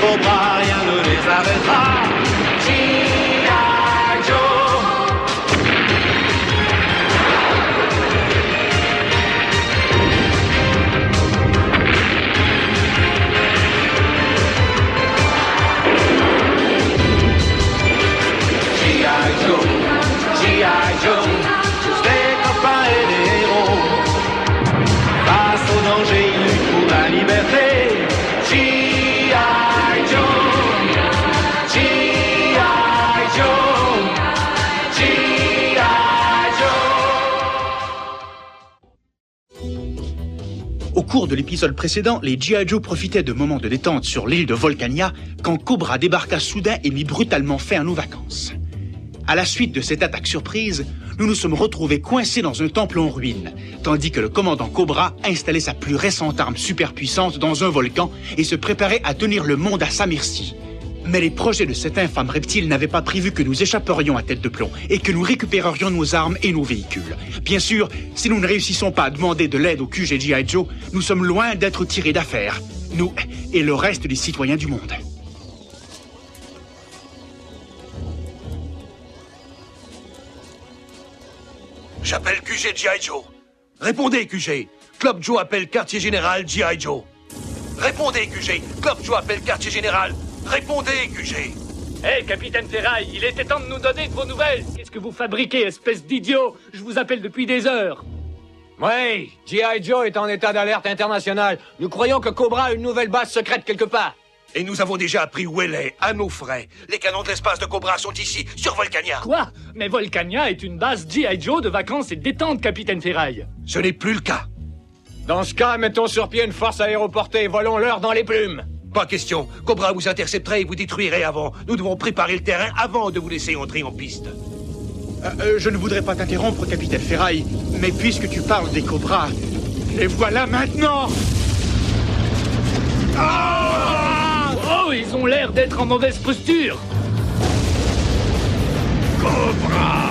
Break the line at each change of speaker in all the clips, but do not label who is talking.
Cobra, rien ne les arrêtera. G.I. Joe. G.I. Joe, G.I. Joe, juste des copains et des héros. Face au danger, ils luttent pour la liberté. G.I. Joe, G.I. Joe, G.I. Joe.
Au cours de l'épisode précédent, les G.I. Joe profitaient de moments de détente sur l'île de Volcania quand Cobra débarqua soudain et mit brutalement fin à nos vacances. À la suite de cette attaque surprise, nous nous sommes retrouvés coincés dans un temple en ruine, tandis que le commandant Cobra installait sa plus récente arme super puissante dans un volcan et se préparait à tenir le monde à sa merci. Mais les projets de cet infâme reptile n'avaient pas prévu que nous échapperions à tête de plomb et que nous récupérerions nos armes et nos véhicules. Bien sûr, si nous ne réussissons pas à demander de l'aide au QG G.I. Joe, nous sommes loin d'être tirés d'affaire. Nous et le reste des citoyens du monde.
J'appelle QG G.I. Joe. Répondez, QG. Club Joe appelle quartier général G.I. Joe. Répondez, QG. Club Joe appelle quartier général. Répondez, QG.
Hé, Capitaine Ferraille, il était temps de nous donner de vos nouvelles. Qu'est-ce que vous fabriquez, espèce d'idiot? Je vous appelle depuis des heures.
Oui, G.I. Joe est en état d'alerte internationale. Nous croyons que Cobra a une nouvelle base secrète quelque part.
Et nous avons déjà appris où elle est, à nos frais. Les canons de l'espace de Cobra sont ici, sur Volcania.
Quoi? Mais Volcania est une base G.I. Joe de vacances et de détente, Capitaine Ferraille.
Ce n'est plus le cas.
Dans ce cas, mettons sur pied une force aéroportée et volons-leur dans les plumes.
Pas question. Cobra vous intercepterait et vous détruirait avant. Nous devons préparer le terrain avant de vous laisser entrer en piste.
Je ne voudrais pas t'interrompre, Capitaine Ferraille, mais puisque tu parles des cobras, les voilà maintenant!
Oh, ils ont l'air d'être en mauvaise posture.
Cobra!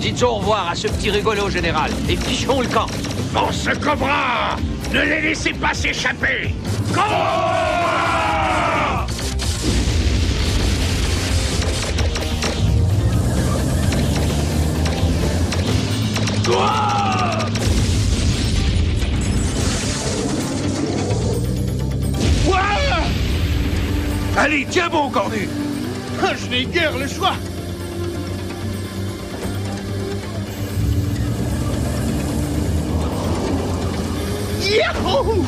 Dites au revoir à ce petit rigolo, général, et fichons le camp.
Force Cobra! Ne les laissez pas s'échapper! Cobra! Allez, tiens bon, Cornu!
Je n'ai guère le choix! Yahoo!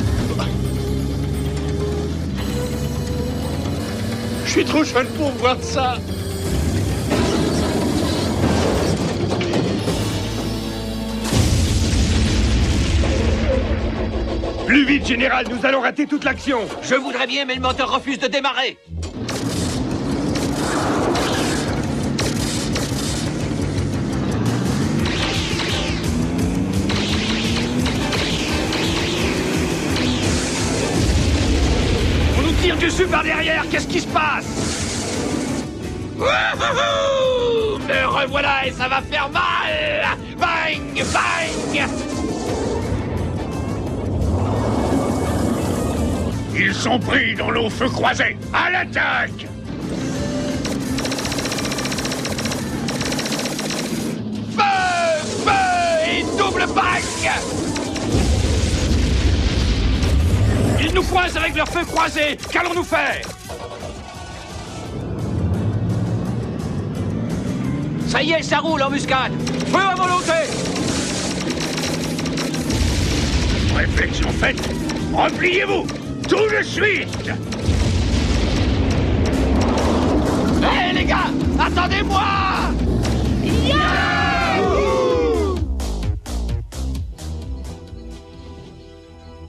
Je suis trop jeune pour voir ça!
Plus vite, général, nous allons rater toute l'action!
Je voudrais bien, mais le moteur refuse de démarrer.
On nous tire dessus par derrière, qu'est-ce qui se passe?
Wouhou! Me revoilà et ça va faire mal! Bang! Bang!
Ils sont pris dans l'eau feu croisé! À l'attaque!
Feu! Feu! Et double bang!
Ils nous coincent avec leur feu croisé. Qu'allons-nous faire?
Ça y est, ça roule en muscade! Feu à volonté!
Réflexion faite, repliez-vous! Tout de suite!
Hé les gars! Attendez-moi!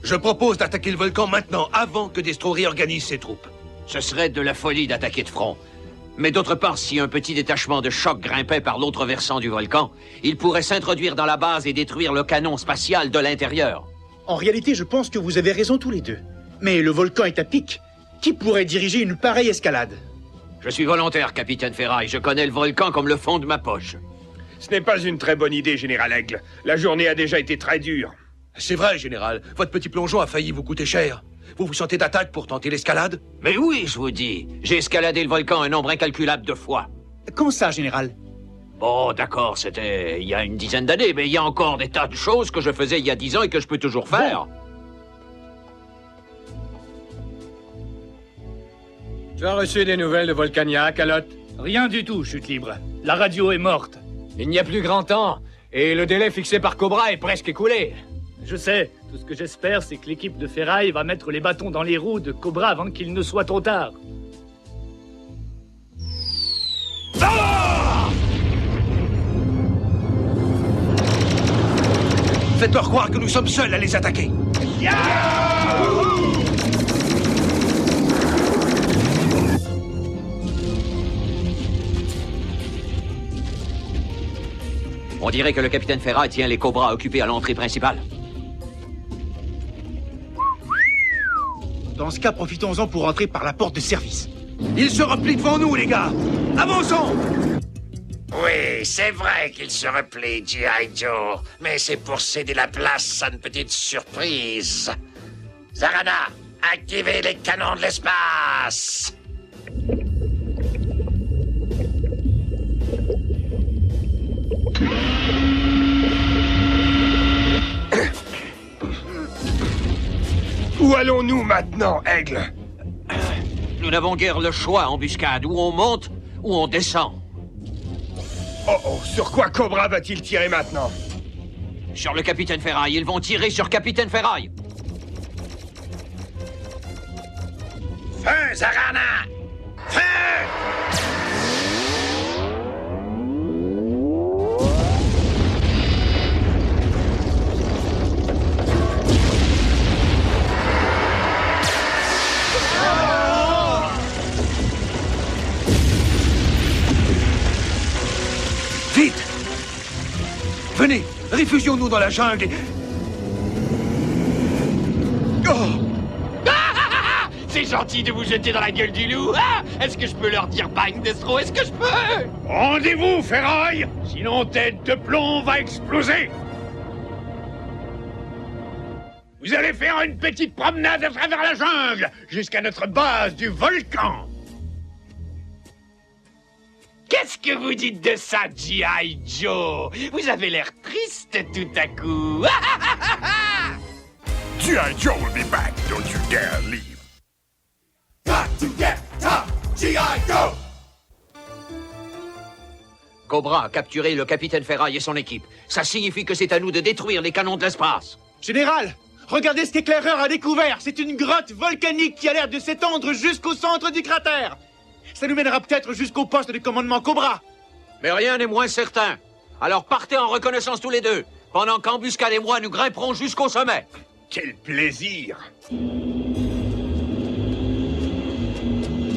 Je propose d'attaquer le volcan maintenant, avant que Destro réorganise ses troupes.
Ce serait de la folie d'attaquer de front. Mais d'autre part, si un petit détachement de choc grimpait par l'autre versant du volcan, il pourrait s'introduire dans la base et détruire le canon spatial de l'intérieur.
En réalité, je pense que vous avez raison tous les deux. Mais le volcan est à pic. Qui pourrait diriger une pareille escalade?
Je suis volontaire, capitaine Ferraille. Je connais le volcan comme le fond de ma poche.
Ce n'est pas une très bonne idée, Général Aigle. La journée a déjà été très dure.
C'est vrai, Général. Votre petit plongeon a failli vous coûter cher. Vous vous sentez d'attaque pour tenter l'escalade?
Mais oui, je vous dis. J'ai escaladé le volcan un nombre incalculable de fois.
Comment ça, Général?
Bon, d'accord, c'était il y a une dizaine d'années, mais il y a encore des tas de choses que je faisais il y a 10 ans et que je peux toujours faire.
Tu as reçu des nouvelles de Volcania, Calotte?
Rien du tout, chute libre. La radio est morte.
Il n'y a plus grand temps, et le délai fixé par Cobra est presque écoulé.
Je sais, tout ce que j'espère, c'est que l'équipe de Ferraille va mettre les bâtons dans les roues de Cobra avant qu'il ne soit trop tard.
Faites-leur croire que nous sommes seuls à les attaquer.
On dirait que le capitaine Ferraille tient les Cobras occupés à l'entrée principale.
Dans ce cas, profitons-en pour entrer par la porte de service.
Ils se replient devant nous, les gars. Avançons!
Oui, c'est vrai qu'il se replie, G.I. Joe. Mais c'est pour céder la place à une petite surprise. Zarana, activez les canons de l'espace!
Où allons-nous maintenant, Aigle?
Nous n'avons guère le choix, embuscade. Ou on monte, ou on descend.
Oh, sur quoi Cobra va-t-il tirer maintenant?
Sur le capitaine Ferraille. Ils vont tirer sur capitaine Ferraille.
Feu, Zarana! Feu!
Vite! Venez, réfugions-nous dans la jungle et...
C'est gentil de vous jeter dans la gueule du loup. Ah, est-ce que je peux leur dire bang, Destro? Est-ce que je peux?
Rendez-vous, Ferraille! Sinon, tête de plomb va exploser! Vous allez faire une petite promenade à travers la jungle, jusqu'à notre base du volcan!
Qu'est-ce que vous dites de ça, G.I. Joe? Vous avez l'air triste tout à coup.
G.I. Joe will be back. Don't you dare leave.
Got to get top G.I. Joe!
Cobra a capturé le capitaine Ferraille et son équipe. Ça signifie que c'est à nous de détruire les canons de l'espace.
Général, regardez ce qu'Éclaireur a découvert. C'est une grotte volcanique qui a l'air de s'étendre jusqu'au centre du cratère. Ça nous mènera peut-être jusqu'au poste de commandement Cobra.
Mais rien n'est moins certain. Alors partez en reconnaissance tous les deux, pendant qu'Embuscade et moi nous grimperons jusqu'au sommet.
Quel plaisir!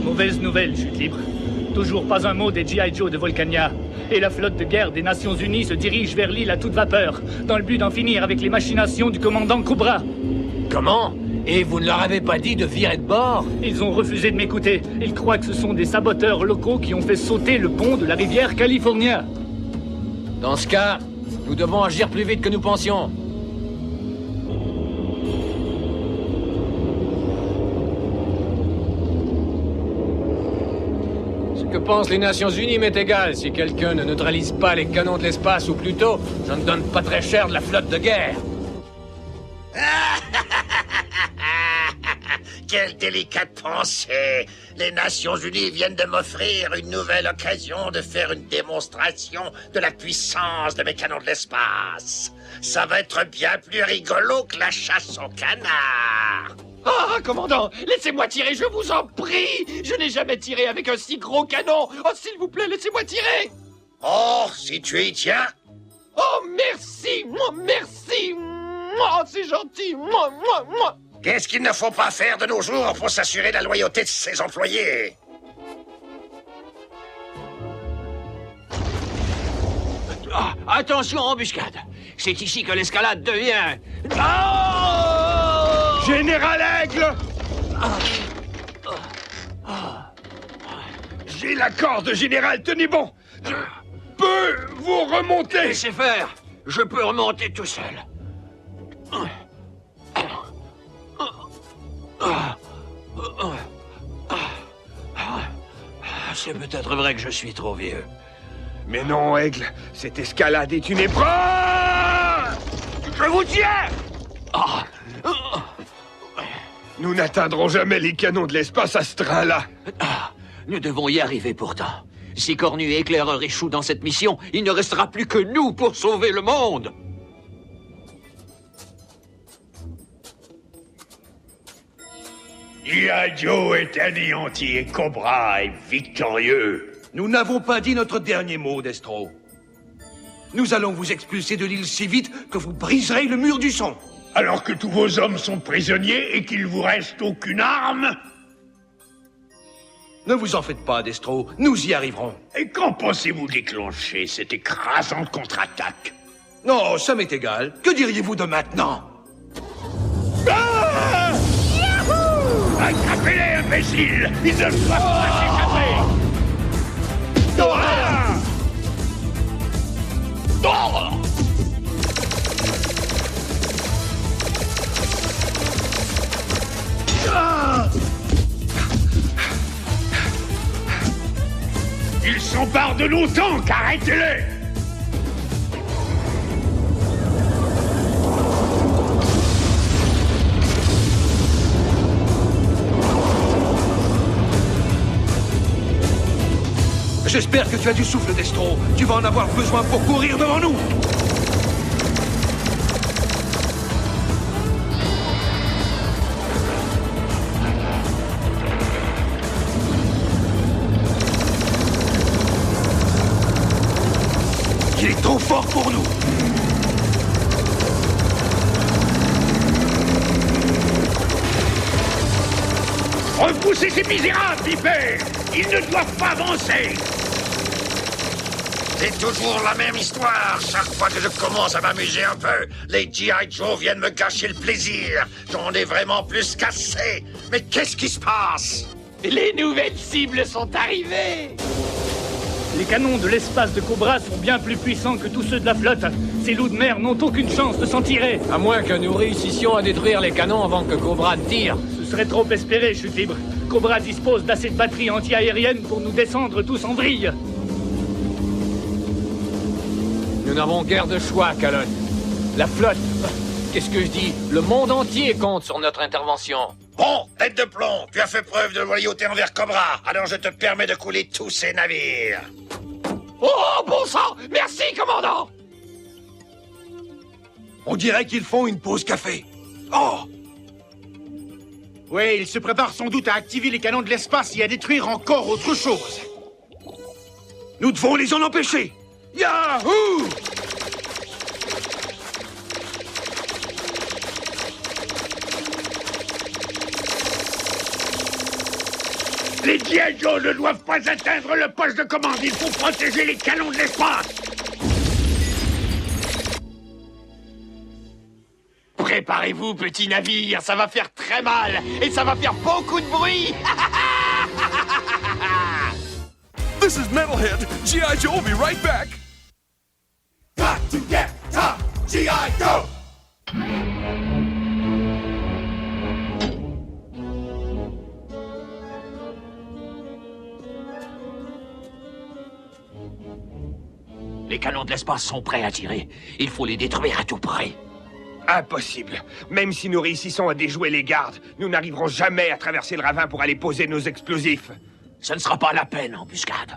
Mauvaise nouvelle, chute libre. Toujours pas un mot des G.I. Joe de Volcania. Et la flotte de guerre des Nations Unies se dirige vers l'île à toute vapeur, dans le but d'en finir avec les machinations du commandant Cobra.
Comment? Et vous ne leur avez pas dit de virer de bord?
Ils ont refusé de m'écouter. Ils croient que ce sont des saboteurs locaux qui ont fait sauter le pont de la rivière California.
Dans ce cas, nous devons agir plus vite que nous pensions. Ce que pensent les Nations Unies m'est égal. Si quelqu'un ne neutralise pas les canons de l'espace, ou plutôt, je ne donne pas très cher de la flotte de guerre.
Quelle délicate pensée! Les Nations Unies viennent de m'offrir une nouvelle occasion de faire une démonstration de la puissance de mes canons de l'espace. Ça va être bien plus rigolo que la chasse au canard.
Ah, commandant, laissez-moi tirer, je vous en prie. Je n'ai jamais tiré avec un si gros canon. Oh, s'il vous plaît, laissez-moi tirer.
Oh, si tu y tiens.
Oh, merci, merci. Oh, c'est gentil.
Qu'est-ce qu'il ne faut pas faire de nos jours pour s'assurer la loyauté de ses employés?
Ah, attention, embuscade. C'est ici que l'escalade devient... Oh!
Général Aigle! J'ai la corde, général, tenez bon. Je peux vous remonter.
Laissez faire. Je peux remonter tout seul. C'est peut-être vrai que je suis trop vieux.
Mais non, Aigle, cette escalade est une épreuve.
Je vous tiens.
Nous n'atteindrons jamais les canons de l'espace à ce train-là.
Nous devons y arriver pourtant. Si Cornu et Éclaireur échouent dans cette mission, il ne restera plus que nous pour sauver le monde.
G.I. Joe est anéanti et Cobra est victorieux.
Nous n'avons pas dit notre dernier mot, Destro. Nous allons vous expulser de l'île si vite que vous briserez le mur du son.
Alors que tous vos hommes sont prisonniers et qu'il vous reste aucune arme?
Ne vous en faites pas, Destro. Nous y arriverons.
Et quand pensez-vous déclencher cette écrasante contre-attaque?
Non, ça m'est égal. Que diriez-vous de maintenant?
Ah! Attrapez-les, imbéciles! Ils ne doivent pas s'échapper! Ils s'emparent de nos tanks, arrêtez-les!
J'espère que tu as du souffle, Destro. Tu vas en avoir besoin pour courir devant nous. Il est trop fort pour nous.
Repoussez ces misérables, Piper! Ils ne doivent pas avancer!
C'est toujours la même histoire. Chaque fois que je commence à m'amuser un peu, les G.I. Joe viennent me gâcher le plaisir. J'en ai vraiment plus qu'assez. Mais qu'est-ce qui se passe?
Les nouvelles cibles sont arrivées.
Les canons de l'espace de Cobra sont bien plus puissants que tous ceux de la flotte. Ces loups de mer n'ont aucune chance de s'en tirer.
À moins que nous réussissions à détruire les canons avant que Cobra ne tire.
Ce serait trop espéré, chute libre. Cobra dispose d'assez de batteries anti-aériennes pour nous descendre tous en vrille.
Nous n'avons guère de choix, Calonne. La flotte, qu'est-ce que je dis? Le monde entier compte sur notre intervention.
Bon, tête de plomb, tu as fait preuve de loyauté envers Cobra. Alors je te permets de couler tous ces navires.
Oh, bon sang! Merci, commandant!
On dirait qu'ils font une pause café. Oh!
Oui, ils se préparent sans doute à activer les canons de l'espace et à détruire encore autre chose.
Nous devons les en empêcher. Yahoo!
Les G.I. Joe ne doivent pas atteindre le poste de commande. Il faut protéger les canons de l'espace.
Préparez-vous, petit navire. Ça va faire très mal. Et ça va faire beaucoup de bruit.
This is Metalhead. G.I. Joe will be right back.
Got to get top G.I. Joe!
Les canons de l'espace sont prêts à tirer. Il faut les détruire à tout prix.
Impossible. Même si nous réussissons à déjouer les gardes, nous n'arriverons jamais à traverser le ravin pour aller poser nos explosifs.
Ce ne sera pas la peine, embuscade.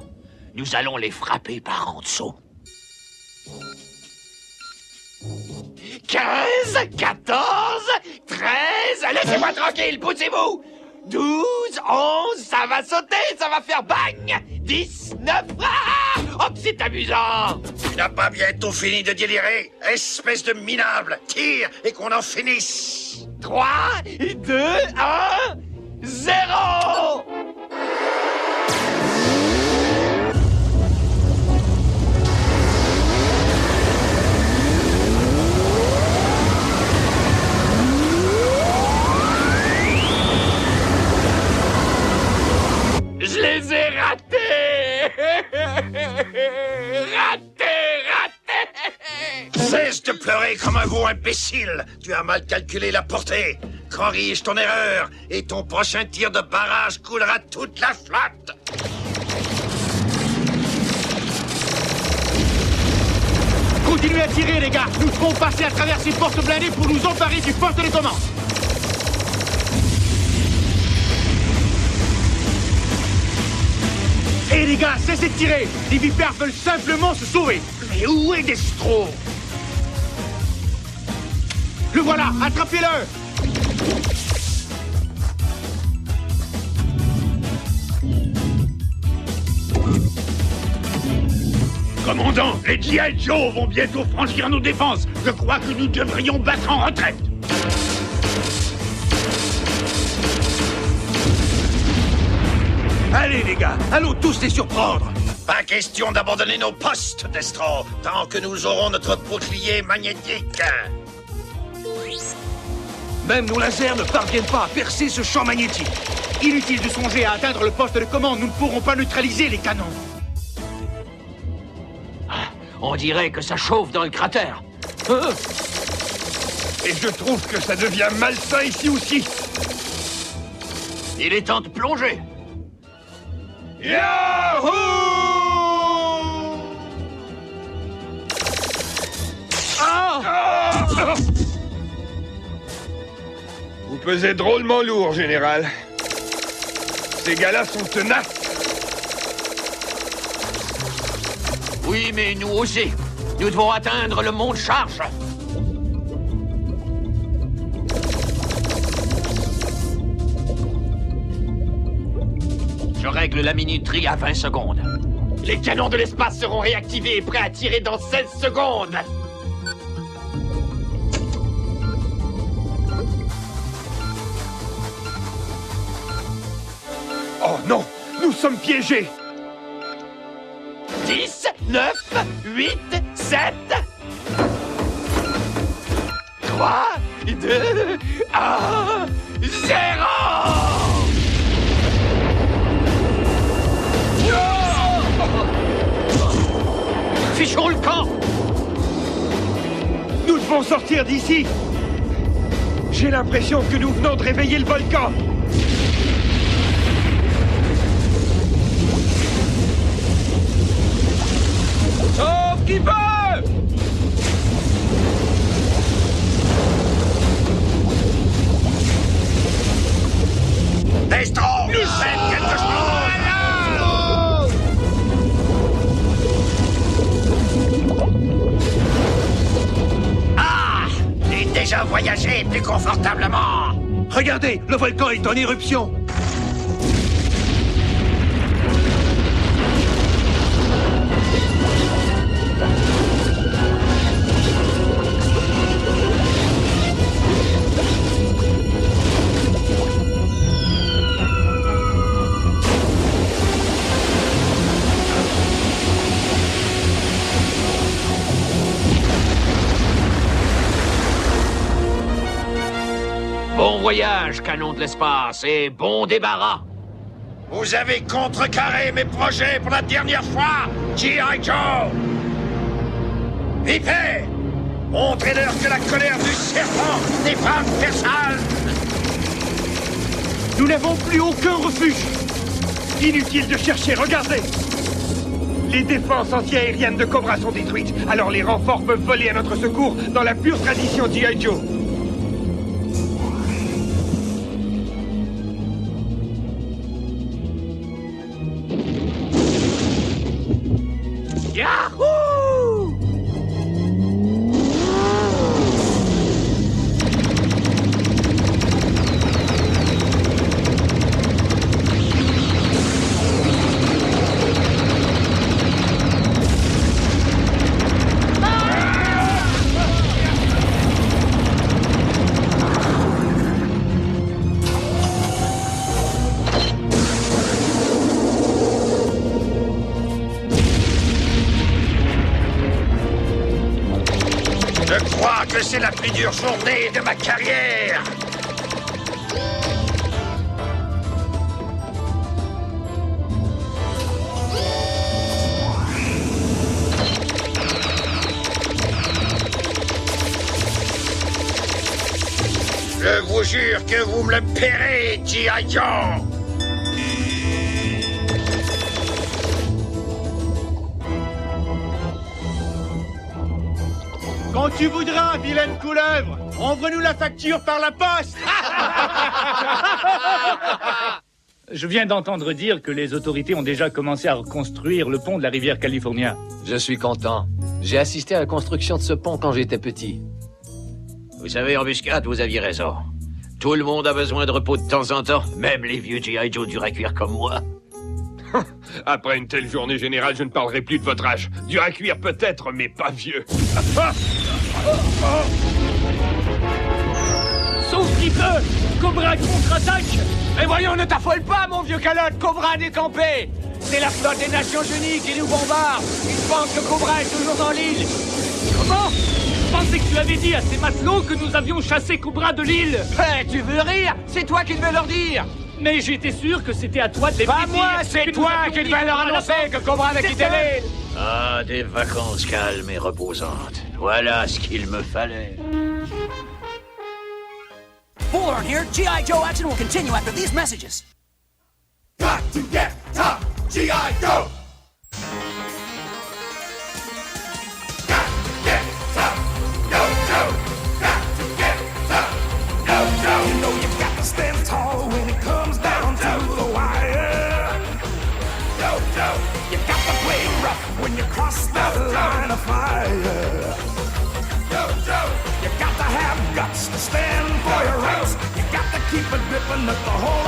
Nous allons les frapper par en dessous.
15, 14, 13... Laissez-moi tranquille, poussez-vous! 12, 11, ça va sauter, ça va faire bang! 10, 9... Ah! Oh, que c'est amusant!
Tu n'as pas bientôt fini de délirer? Espèce de minable! Tire et qu'on en finisse!
3, 2, 1... 0! Je les ai ratés! Ratés!
de pleurer comme un gros imbécile. Tu as mal calculé la portée. Corrige ton erreur et ton prochain tir de barrage coulera toute la flotte.
Continuez à tirer, les gars. Nous devons passer à travers ces portes blindées pour nous emparer du poste de commande. Hé, les gars, cessez de tirer. Les vipères veulent simplement se sauver.
Mais où est Destro?
Le voilà, attrapez-le.
Commandant, les G.I. Joe vont bientôt franchir nos défenses. Je crois que nous devrions battre en retraite.
Allez, les gars, allons tous les surprendre.
Pas question d'abandonner nos postes, Destro, tant que nous aurons notre bouclier magnétique.
Même nos lasers ne parviennent pas à percer ce champ magnétique.
Inutile de songer à atteindre le poste de commande. Nous ne pourrons pas neutraliser les canons.
On dirait que ça chauffe dans le cratère.
Et je trouve que ça devient malsain ici aussi.
Il est temps de plonger.
Yahoo! Vous pesez drôlement lourd, général. Ces gars-là sont tenaces.
Oui, mais nous aussi. Nous devons atteindre le mont de charge. Je règle la minuterie à 20 secondes.
Les canons de l'espace seront réactivés et prêts à tirer dans 16 secondes.
Oh non, nous sommes piégés.
10, 9, 8, 7... 3, 2, 1... 0!
Fichons le camp!
Nous devons sortir d'ici. J'ai l'impression que nous venons de réveiller le volcan. Sauf qui peut!
Destro, faites quelque chose! Ah! Et déjà voyagé plus confortablement!
Regardez, le volcan est en éruption.
Bon voyage, canon de l'espace, et bon débarras.
Vous avez contrecarré mes projets pour la dernière fois, G.I. Joe! Vipère! Montrez-leur que la colère du serpent n'est pas personne!
Nous n'avons plus aucun refuge.
Inutile de chercher, regardez! Les défenses anti-aériennes de Cobra sont détruites, alors les renforts peuvent voler à notre secours dans la pure tradition G.I. Joe.
Yahoo!
Je crois que c'est la plus dure journée de ma carrière! vous jure que vous me le paierez, G.I. Joe!
Quand tu voudras, vilaine couleuvre, envoie-nous la facture par la poste.
Je viens d'entendre dire que les autorités ont déjà commencé à reconstruire le pont de la rivière California.
Je suis content. J'ai assisté à la construction de ce pont quand j'étais petit.
Vous savez, Embuscade, vous aviez raison. Tout le monde a besoin de repos de temps en temps, même les vieux G.I. Joe durs à cuire comme moi.
Après une telle journée générale, je ne parlerai plus de votre âge. Dur à cuire peut-être, mais pas vieux.
Sauf qui peut! Cobra contre-attaque!
Mais voyons, ne t'affole pas, mon vieux calotte! Cobra a décampé! C'est la flotte des Nations Unies qui nous bombarde! Ils pensent que Cobra est toujours dans l'île!
Comment? Je pensais que tu avais dit à ces matelots que nous avions chassé Cobra de l'île!
Tu veux rire? C'est toi qui devais leur dire!
Mais j'étais sûr que c'était à toi de les
Pas
prévenir,
moi, c'est
que
toi
nous
qui
avions
devais
dit
leur
Cobra
annoncer que Cobra avait quitté l'île!
Ah, des vacances calmes et reposantes. Voilà ce qu'il me fallait.
Bullhorn here. G.I. Joe action will continue after these messages.
Got to get top G.I. Joe! Got to get top Joe! Got to get top Joe!
You know you got to stand tall when it comes down to the wire.
Joe!
You got to play rough when you cross that line of fire. You got to have guts to stand for your rights. You got to keep it gripping at the whole